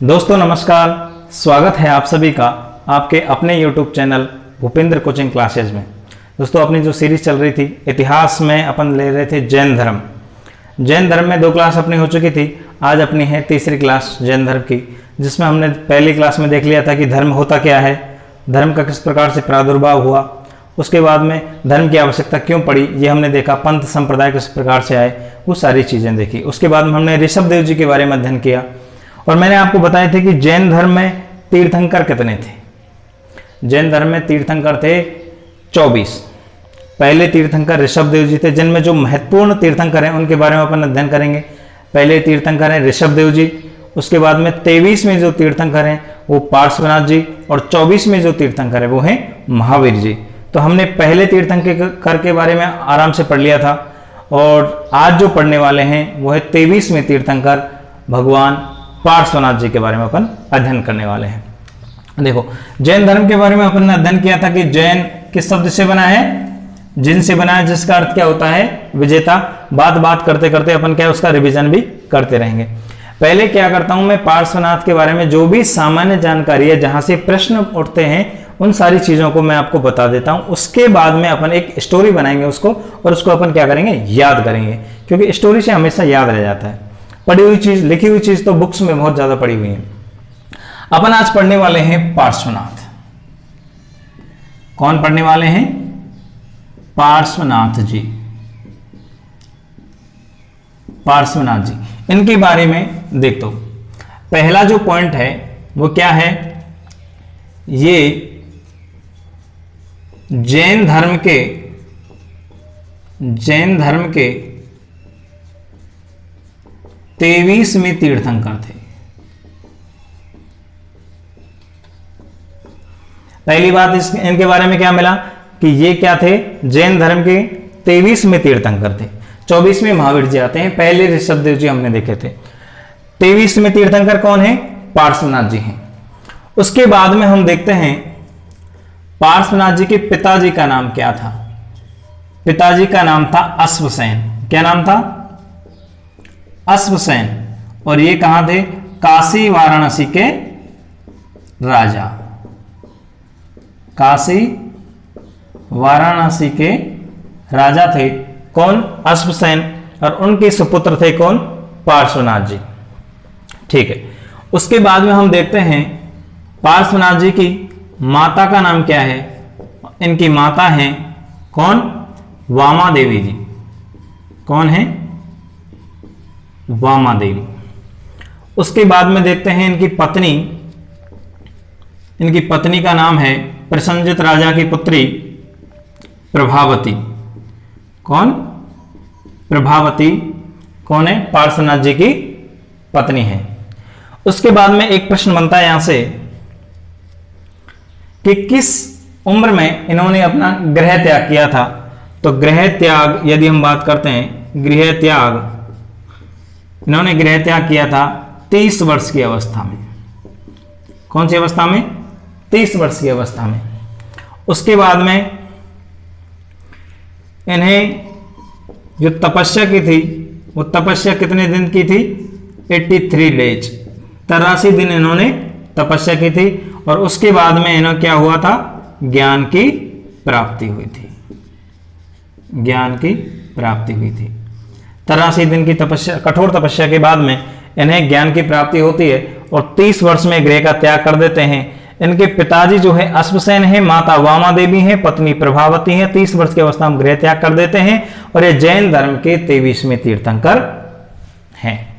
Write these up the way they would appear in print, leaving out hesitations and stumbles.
दोस्तों नमस्कार, स्वागत है आप सभी का आपके अपने YouTube channel Bhupendra coaching classes में। दोस्तों अपनी जो सीरीज चल रही थी इतिहास में, अपन ले रहे थे जैन धर्म। जैन धर्म में 2 क्लास अपनी हो चुकी थी, आज अपनी है तीसरी क्लास जैन धर्म की, जिसमें हमने पहली क्लास में देख लिया था कि धर्म होता क्या है, धर्म का किस प्रकार से प्रादुर्भाव हुआ, उसके बाद में धर्म की आवश्यकता क्यों पड़ी ये हमने देखा, पंथ संप्रदाय किस प्रकार से आए, वो सारी चीज़ें देखी। उसके बाद में हमने ऋषभ देव जी के बारे में अध्ययन किया और मैंने आपको बताए थे कि जैन धर्म में तीर्थंकर कितने थे। जैन धर्म में तीर्थंकर थे 24। पहले तीर्थंकर ऋषभ देव जी थे, जिनमें जो महत्वपूर्ण तीर्थंकर हैं उनके बारे में अपन अध्ययन करेंगे। पहले तीर्थंकर हैं ऋषभ देव जी, उसके बाद में 23 में जो तीर्थंकर हैं वो पार्श्वनाथ जी, और 24 में जो तीर्थंकर है वो हैं महावीर जी। तो हमने पहले तीर्थंकर के बारे में आराम से पढ़ लिया था और आज जो पढ़ने वाले हैं वो है 23 में तीर्थंकर भगवान पार्श्वनाथ जी के बारे में अपन अध्ययन करने वाले हैं। देखो जैन धर्म के बारे में अपन ने अध्ययन किया था कि जैन किस शब्द से बना है, जिन से बना है, जिसका अर्थ क्या होता है विजेता। बात करते करते अपन क्या उसका रिवीजन भी करते रहेंगे। पहले क्या करता हूं मैं, पार्श्वनाथ के बारे में जो भी सामान्य जानकारी है, जहां से प्रश्न उठते हैं, उन सारी चीजों को मैं आपको बता देता हूं। उसके बाद में अपन एक स्टोरी बनाएंगे उसको, और उसको अपन क्या करेंगे, याद करेंगे, क्योंकि स्टोरी से हमेशा याद रह जाता है। पढ़ी हुई चीज, लिखी हुई चीज तो बुक्स में बहुत ज्यादा पढ़ी हुई है। अपन आज पढ़ने वाले हैं पार्श्वनाथ। कौन पढ़ने वाले हैं? पार्श्वनाथ जी। पार्श्वनाथ जी, इनके बारे में देख दो। पहला जो पॉइंट है वो क्या है, ये जैन धर्म के 23वें तीर्थंकर थे। पहली बात इनके बारे में क्या मिला कि ये क्या थे, जैन धर्म के 23वें तीर्थंकर थे। 24वें महावीर जी आते हैं, पहले ऋषभ देव जी हमने देखे थे। 23वें तीर्थंकर कौन है? पार्श्वनाथ जी हैं। उसके बाद में हम देखते हैं पार्श्वनाथ जी के पिताजी का नाम क्या था। पिताजी का नाम था अश्वसेन। क्या नाम था? अश्वसेन। और ये कहां थे? काशी वाराणसी के राजा। काशी वाराणसी के राजा थे कौन? अश्वसेन। और उनके सुपुत्र थे कौन? पार्श्वनाथ जी। ठीक है। उसके बाद में हम देखते हैं पार्श्वनाथ जी की माता का नाम क्या है। इनकी माता हैं कौन? वामा देवी जी। कौन है? वामा देवी। उसके बाद में देखते हैं इनकी पत्नी का नाम है प्रसंजित राजा की पुत्री प्रभावती। कौन? प्रभावती कौन है? पार्श्वनाथ जी की पत्नी है। उसके बाद में एक प्रश्न बनता है यहां से कि किस उम्र में इन्होंने अपना गृह त्याग किया था। तो गृह त्याग, यदि हम बात करते हैं गृह त्याग, इन्होंने गृह त्याग किया था 30 वर्ष की अवस्था में। कौन सी अवस्था में? 30 वर्ष की अवस्था में। उसके बाद में इन्हें जो तपस्या की थी वो तपस्या कितने दिन की थी? 83 डेज, 83 दिन इन्होंने तपस्या की थी। और उसके बाद में इन्हें क्या हुआ था? ज्ञान की प्राप्ति हुई थी। ज्ञान की प्राप्ति हुई थी। 83 दिन की तपस्या, कठोर तपस्या के बाद में इन्हें ज्ञान की प्राप्ति होती है और 30 वर्ष में गृह का त्याग कर देते हैं। इनके पिताजी जो है अश्वसेन है, माता वामा देवी है, पत्नी प्रभावती है। 30 वर्ष की अवस्था में गृह त्याग कर देते हैं और ये जैन धर्म के 23वें तीर्थंकर हैं।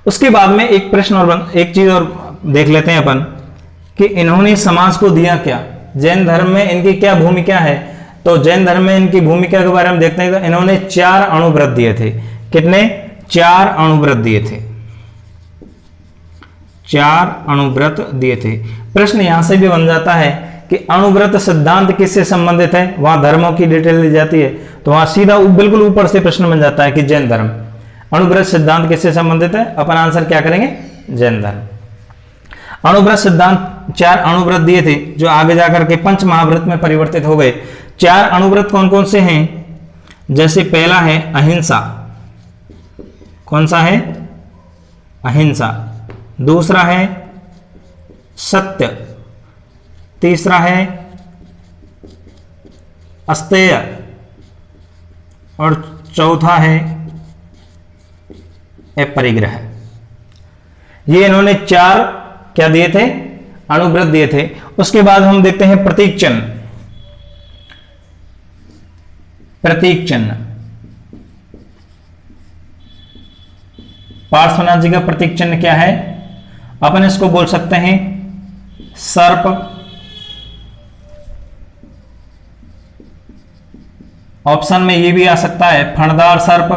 उसके बाद में एक प्रश्न और एक चीज और देख लेते हैं अपन कि इन्होंने समाज को दिया क्या, जैन धर्म में इनकी क्या भूमिका है। तो जैन धर्म में इनकी भूमिका के बारे में देखते हैं तो इन्होंने 4 अणुव्रत दिए थे। कितने? 4 अणुव्रत दिए थे। 4 अणुव्रत दिए थे। प्रश्न यहां से भी बन जाता है कि अणुव्रत सिद्धांत किससे संबंधित है, वहां धर्मों की डिटेल दी जाती है, तो वहां सीधा बिल्कुल ऊपर से प्रश्न बन जाता है कि जैन धर्म अणुव्रत सिद्धांत किससे संबंधित है। अपन आंसर क्या करेंगे? जैन धर्म। अणुव्रत सिद्धांत 4 अणुव्रत दिए थे जो आगे जाकर के 5 महाव्रत में परिवर्तित हो गए। 4 अणुव्रत कौन कौन से हैं? जैसे पहला है अहिंसा। कौन सा है? अहिंसा। दूसरा है सत्य, तीसरा है अस्तेय, और चौथा है अपरिग्रह। ये इन्होंने 4 क्या दिए थे, अणुव्रत दिए थे। उसके बाद हम देखते हैं प्रतीक चिन्ह। प्रतीक चिन्ह, पार्श्वनाथ जी का प्रतीक चिन्ह क्या है? अपन इसको बोल सकते हैं सर्प, ऑप्शन में ये भी आ सकता है फणदार सर्प,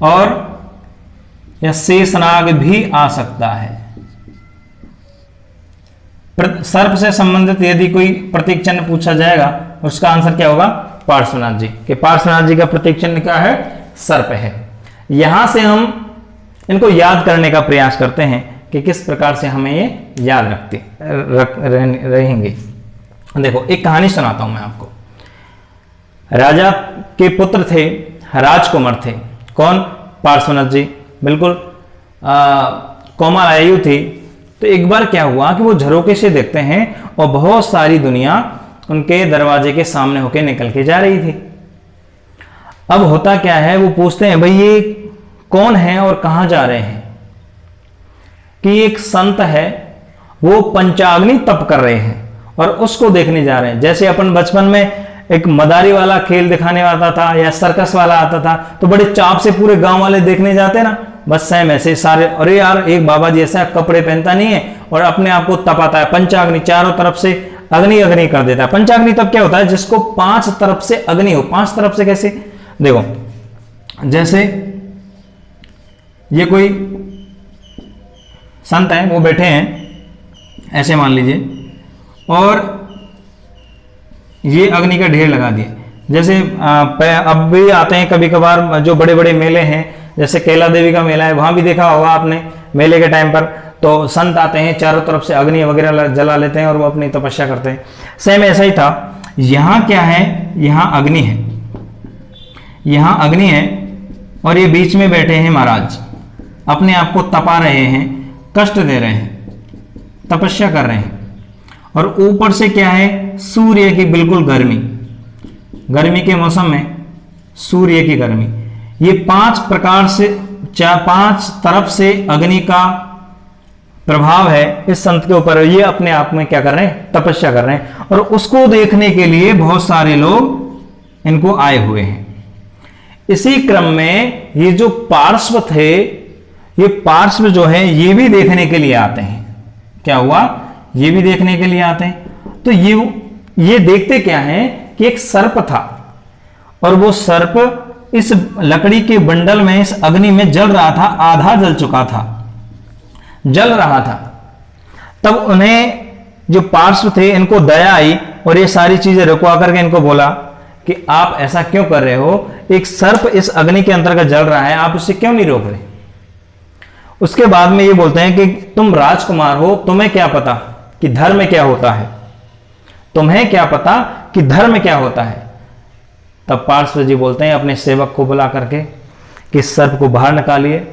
और या शेषनाग भी आ सकता है। सर्प से संबंधित यदि कोई प्रतीक चिन्ह पूछा जाएगा, उसका आंसर क्या होगा? पार्श्वनाथ जी। कि पार्श्वनाथ जी का प्रतीक चिन्ह क्या है? सर्प है। यहां से हम इनको याद करने का प्रयास करते हैं कि किस प्रकार से हमें ये याद रहेंगे। देखो, एक कहानी सुनाता हूं मैं आपको। राजा के पुत्र थे, राजकुमार थे। कौन? पार्श्वनाथ जी। बिल्कुल कोमल आयु थी। तो एक बार क्या हुआ कि वो झरोके से देखते हैं और बहुत सारी दुनिया उनके दरवाजे के सामने होके निकल के जा रही थी। अब होता क्या है, वो पूछते हैं भाई ये कौन है और कहां जा रहे हैं? कि एक संत है, वो पंचाग्नि तप कर रहे हैं और उसको देखने जा रहे हैं। जैसे अपन बचपन में एक मदारी वाला खेल दिखाने आता था या सर्कस वाला आता था, तो बड़े चाप से पूरे गांव वाले देखने जाते ना, बस सेम ऐसे सारे। अरे यार, एक बाबा जी ऐसा कपड़े पहनता नहीं है और अपने आप को तपाता है, पंचाग्नि चारों तरफ से अग्नि अग्नि कर देता है। पंचाग्नि तब क्या होता है? जिसको 5 तरफ से अग्नि हो। 5 तरफ से कैसे? देखो, जैसे ये कोई संत है, वो बैठे हैं ऐसे मान लीजिए, और ये अग्नि का ढेर लगा दिए। जैसे अब भी आते हैं कभी कभार जो बड़े बड़े मेले हैं, जैसे कैला देवी का मेला है, वहां भी देखा होगा आपने मेले के टाइम पर, तो संत आते हैं, चारों तरफ से अग्नि वगैरह जला लेते हैं और वो अपनी तपस्या करते हैं। सेम ऐसा ही था। यहां क्या है? यहां अग्नि है, यहां अग्नि है, और ये बीच में बैठे हैं महाराज, अपने आप को तपा रहे हैं, कष्ट दे रहे हैं, तपस्या कर रहे हैं। और ऊपर से क्या है? सूर्य की बिल्कुल गर्मी, गर्मी के मौसम में सूर्य की गर्मी। ये 5 प्रकार से 5 तरफ से अग्नि का प्रभाव है इस संत के ऊपर। ये अपने आप में क्या कर रहे हैं? तपस्या कर रहे हैं, और उसको देखने के लिए बहुत सारे लोग इनको आए हुए हैं। इसी क्रम में ये जो पार्श्व थे, ये पार्श्व जो है ये भी देखने के लिए आते हैं। क्या हुआ? ये भी देखने के लिए आते हैं। तो ये देखते क्या है कि एक सर्प था, और वो सर्प इस लकड़ी के बंडल में, इस अग्नि में जल रहा था, आधा जल चुका था, जल रहा था। तब उन्हें जो पार्श्व थे, इनको दया आई और ये सारी चीजें रुकवा करके इनको बोला कि आप ऐसा क्यों कर रहे हो? एक सर्प इस अग्नि के अंतर्गत जल रहा है, आप उसे क्यों नहीं रोक रहे? उसके बाद में ये बोलते हैं कि तुम राजकुमार हो, तुम्हें क्या पता कि धर्म क्या होता है? तुम्हें क्या पता कि धर्म क्या होता है? तब पार्श्व जी बोलते हैं अपने सेवक को बुला करके कि सर्प को बाहर निकालिए,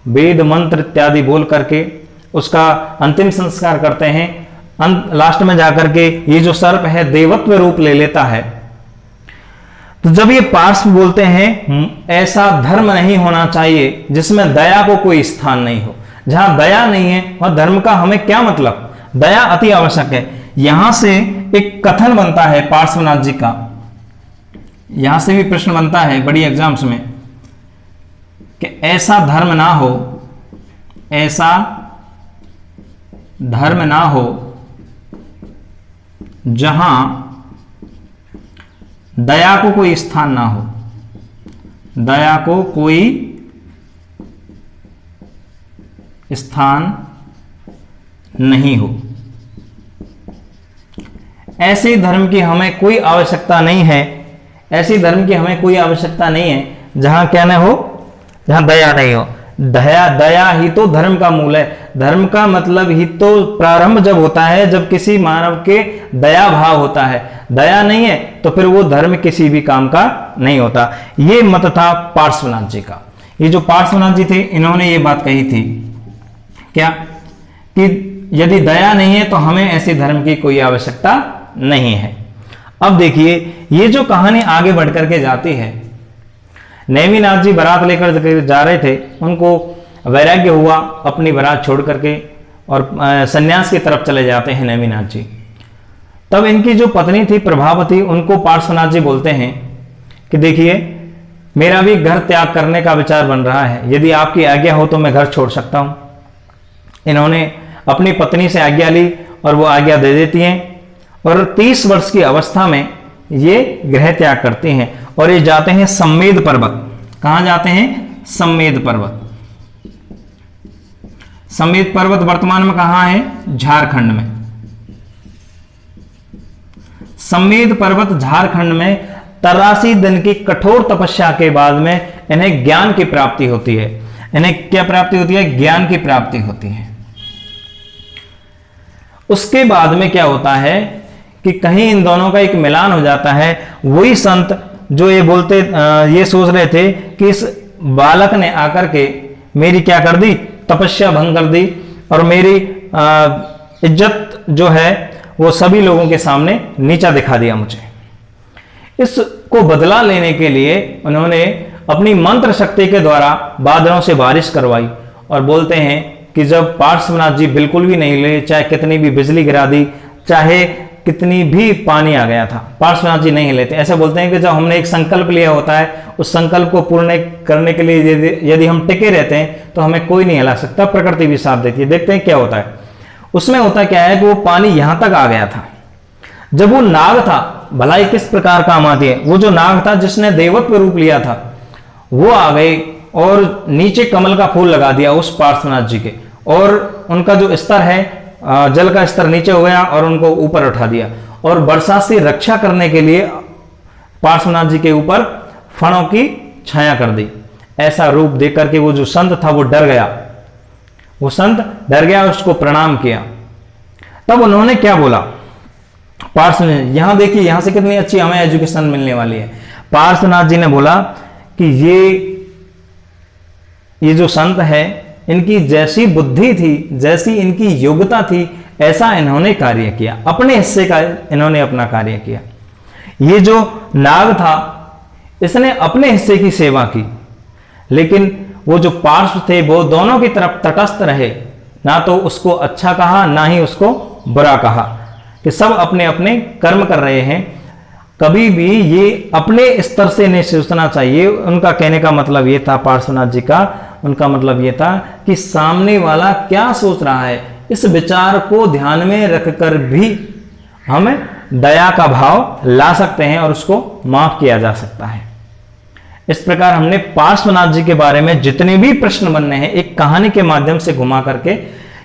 वेद मंत्र इत्यादि बोल करके उसका अंतिम संस्कार करते हैं। लास्ट में जाकर के ये जो सर्प है देवत्व रूप ले लेता है। तो जब ये पार्श्व बोलते हैं ऐसा धर्म नहीं होना चाहिए जिसमें दया को कोई स्थान नहीं हो। जहां दया नहीं है वहां धर्म का हमें क्या मतलब? दया अति आवश्यक है। यहां से एक कथन बनता है पार्श्वनाथ जी का, यहां से भी प्रश्न बनता है बड़ी एग्जाम्स में कि ऐसा धर्म ना हो, ऐसा धर्म ना हो जहां दया को कोई स्थान ना हो, दया को कोई स्थान नहीं हो। ऐसे धर्म की हमें कोई आवश्यकता नहीं है, ऐसे धर्म की हमें कोई आवश्यकता नहीं है जहां क्या ना हो, जहां दया नहीं हो। दया ही तो धर्म का मूल है। धर्म का मतलब ही तो प्रारंभ जब होता है जब किसी मानव के दया भाव होता है। दया नहीं है तो फिर वो धर्म किसी भी काम का नहीं होता। ये मत था पार्श्वनाथ जी का। ये जो पार्श्वनाथ जी थे इन्होंने ये बात कही थी क्या कि यदि दया नहीं है तो हमें ऐसे धर्म की कोई आवश्यकता नहीं है। अब देखिए ये जो कहानी आगे बढ़ करके जाती है, नेमिनाथ जी बारात लेकर जा रहे थे, उनको वैराग्य हुआ, अपनी बारात छोड़ करके और सन्यास की तरफ चले जाते हैं नेमिनाथ जी। तब इनकी जो पत्नी थी प्रभावती, उनको पार्श्वनाथ जी बोलते हैं कि देखिए मेरा भी घर त्याग करने का विचार बन रहा है, यदि आपकी आज्ञा हो तो मैं घर छोड़ सकता हूं। इन्होंने अपनी पत्नी से आज्ञा ली और वो आज्ञा दे देती हैं और 30 वर्ष की अवस्था में ये गृह त्याग करती हैं और ये जाते हैं सम्मेद पर्वत। कहां जाते हैं? सम्मेद पर्वत। सम्मेद पर्वत वर्तमान में कहां है? झारखंड में। सम्मेद पर्वत झारखंड में 83 दिन की कठोर तपस्या के बाद में इन्हें ज्ञान की प्राप्ति होती है। इन्हें क्या प्राप्ति होती है? ज्ञान की प्राप्ति होती है। उसके बाद में क्या होता है कि कहीं इन दोनों का एक मिलान हो जाता है। वही संत जो ये सोच रहे थे कि इस बालक ने आकर के मेरी क्या कर दी? तपस्या भंग कर दी और मेरी इज्जत जो है वो सभी लोगों के सामने नीचा दिखा दिया मुझे। इसको बदला लेने के लिए उन्होंने अपनी मंत्र शक्ति के द्वारा बादलों से बारिश करवाई और बोलते हैं कि जब पार्श्वनाथ जी बिल्कुल भी नहीं ले, चाहे कितनी भी बिजली गिरा दी, चाहे कितनी भी पानी आ गया था, पार्श्वनाथ जी नहीं लेते। ऐसे बोलते हैं कि जब हमने एक संकल्प लिया होता है, उस संकल्प को पूर्ण करने के लिए यदि हम टिके रहते हैं तो हमें कोई नहीं हिला सकता, प्रकृति भी साथ देती है। देखते हैं क्या होता है। उसमें होता क्या है कि वो पानी यहां तक आ गया था। जब वो नाग था, भलाई किस प्रकार काम आती है, वो जो नाग था जिसने देवत्व रूप लिया था, वो आ गए और नीचे कमल का फूल लगा दिया उस पार्श्वनाथ जी के, और उनका जो स्तर है, जल का स्तर नीचे हो गया और उनको ऊपर उठा दिया और वर्षा से रक्षा करने के लिए पार्श्वनाथ जी के ऊपर फणों की छाया कर दी। ऐसा रूप देख करके वो जो संत था वो डर गया। वो संत डर गया, उसको प्रणाम किया। तब उन्होंने क्या बोला? पार्श्वनाथ, यहां देखिए यहां से कितनी अच्छी हमें एजुकेशन मिलने वाली है। पार्श्वनाथ जी ने बोला कि ये जो संत है, इनकी जैसी बुद्धि थी, जैसी इनकी योग्यता थी, ऐसा इन्होंने कार्य किया, अपने हिस्से का इन्होंने अपना कार्य किया। ये जो नाग था इसने अपने हिस्से की सेवा की, लेकिन वो जो पार्श्व थे वो दोनों की तरफ तटस्थ रहे, ना तो उसको अच्छा कहा ना ही उसको बुरा कहा, कि सब अपने अपने कर्म कर रहे हैं। कभी भी ये अपने स्तर से नहीं सोचना चाहिए। उनका कहने का मतलब ये था, पार्श्वनाथ जी का उनका मतलब ये था कि सामने वाला क्या सोच रहा है, इस विचार को ध्यान में रखकर भी हम दया का भाव ला सकते हैं और उसको माफ किया जा सकता है। इस प्रकार हमने पार्श्वनाथ जी के बारे में जितने भी प्रश्न बनने हैं एक कहानी के माध्यम से घुमा करके,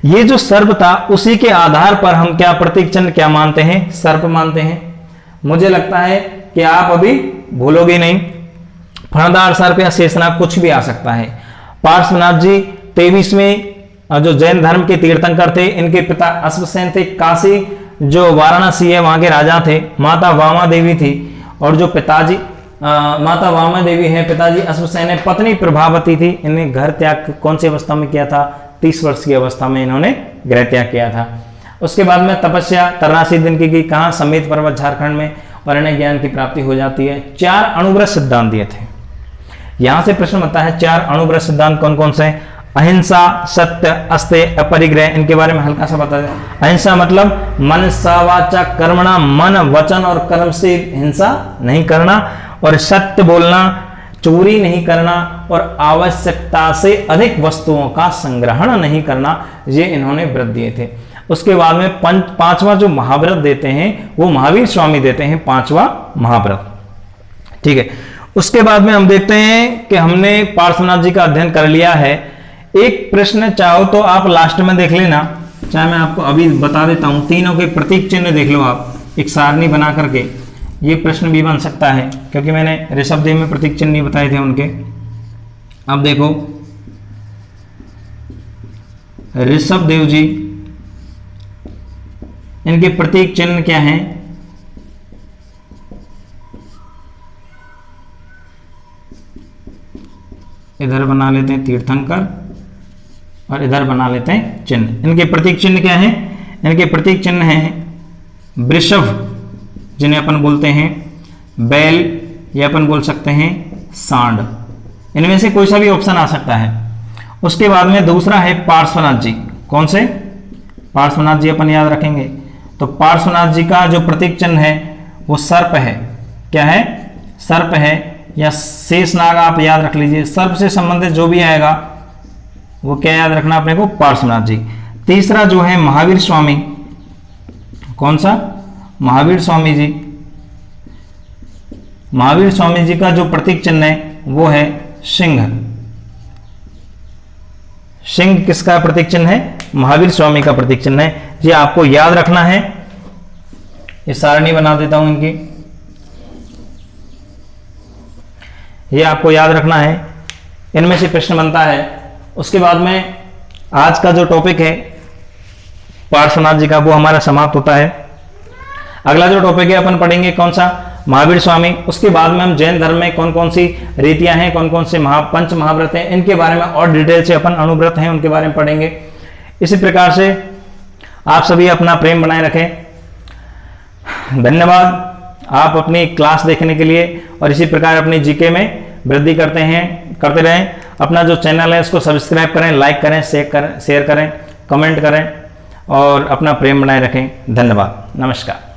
ये जो सर्प था उसी के आधार पर हम क्या प्रतीक चिन्ह क्या मानते हैं? सर्प मानते हैं। मुझे लगता है कि आप अभी भूलोगे नहीं। फणदार सर्प या शेषनाग कुछ भी आ सकता है। पार्श्वनाथ जी 23वें जो जैन धर्म के तीर्थंकर थे, इनके पिता अश्वसेन थे। काशी जो वाराणसी है वहां के राजा थे। माता वामा देवी थी और जो पिताजी माता वामा देवी है, पिताजी अश्वसेन है, पत्नी प्रभावती थी। इन्हें घर त्याग कौन सी अवस्था में किया था? 30 वर्ष की अवस्था में इन्होंने गृह त्याग किया था। उसके बाद में तपस्या 83 दिन की कहाँ? सम्मेद पर्वत झारखंड में, और इन्हें ज्ञान की प्राप्ति हो जाती है। 4 अणुव्रत सिद्धांत दिए थे। यहां से प्रश्न बनता है 4 अणुव्रत सिद्धांत कौन कौन से? अहिंसा, सत्य, अस्तेय, अपरिग्रह। इनके बारे में हल्का सा बता दें। अहिंसा मतलब मन सा वाचा कर्मणा, मन वचन और कर्म से हिंसा नहीं करना, और सत्य बोलना, चोरी नहीं करना, और आवश्यकता से अधिक वस्तुओं का संग्रहण नहीं करना। ये इन्होंने व्रत दिए थे। उसके बाद में 5वां जो महाव्रत देते हैं वो महावीर स्वामी देते हैं, 5वां महाव्रत। ठीक है। उसके बाद में हम देखते हैं कि हमने पार्श्वनाथ जी का अध्ययन कर लिया है। एक प्रश्न चाहो तो आप लास्ट में देख लेना, चाहे मैं आपको अभी बता देता हूं। तीनों के प्रतीक चिन्ह देख लो आप, एक सारणी बना करके। ये प्रश्न भी बन सकता है क्योंकि मैंने ऋषभदेव में प्रतीक चिन्ह नहीं बताए थे उनके। अब देखो ऋषभदेव जी, इनके प्रतीक चिन्ह क्या हैं? इधर बना लेते हैं तीर्थंकर और इधर बना लेते हैं चिन्ह। इनके प्रतीक चिन्ह क्या है? इनके प्रतीक चिन्ह हैं वृषभ, जिन्हें अपन बोलते हैं बैल, या अपन बोल सकते हैं सांड। इनमें से कोई सा भी ऑप्शन आ सकता है। उसके बाद में दूसरा है पार्श्वनाथ जी। कौन से? पार्श्वनाथ जी अपन याद रखेंगे। तो पार्श्वनाथ जी का जो प्रतीक चिन्ह है वो सर्प है। क्या है? सर्प है, या शेषनाग आप याद रख लीजिए। सर्प से संबंधित जो भी आएगा वो क्या याद रखना अपने को? पार्श्वनाथ जी। तीसरा जो है महावीर स्वामी। कौन सा? महावीर स्वामी जी। महावीर स्वामी जी का जो प्रतीक चिन्ह है वो है सिंह। सिंह किसका प्रतीक चिन्ह है? महावीर स्वामी का प्रतीक चिन्ह है। ये आपको याद रखना है। ये सारणी बना देता हूं इनकी, ये आपको याद रखना है। इनमें से प्रश्न बनता है। उसके बाद में आज का जो टॉपिक है पार्श्वनाथ जी का वो हमारा समाप्त होता है। अगला जो टॉपिक है अपन पढ़ेंगे कौन सा? महावीर स्वामी। उसके बाद में हम जैन धर्म में कौन कौन सी रीतियां हैं, कौन कौन से पंच महाव्रत हैं, इनके बारे में और डिटेल से अपन अनुव्रत हैं उनके बारे में पढ़ेंगे। इसी प्रकार से आप सभी अपना प्रेम बनाए रखें। धन्यवाद आप अपनी क्लास देखने के लिए, और इसी प्रकार अपनी जीके में वृद्धि करते रहें। अपना जो चैनल है उसको सब्सक्राइब करें, लाइक करें, शेयर करें, कमेंट करें और अपना प्रेम बनाए रखें। धन्यवाद। नमस्कार।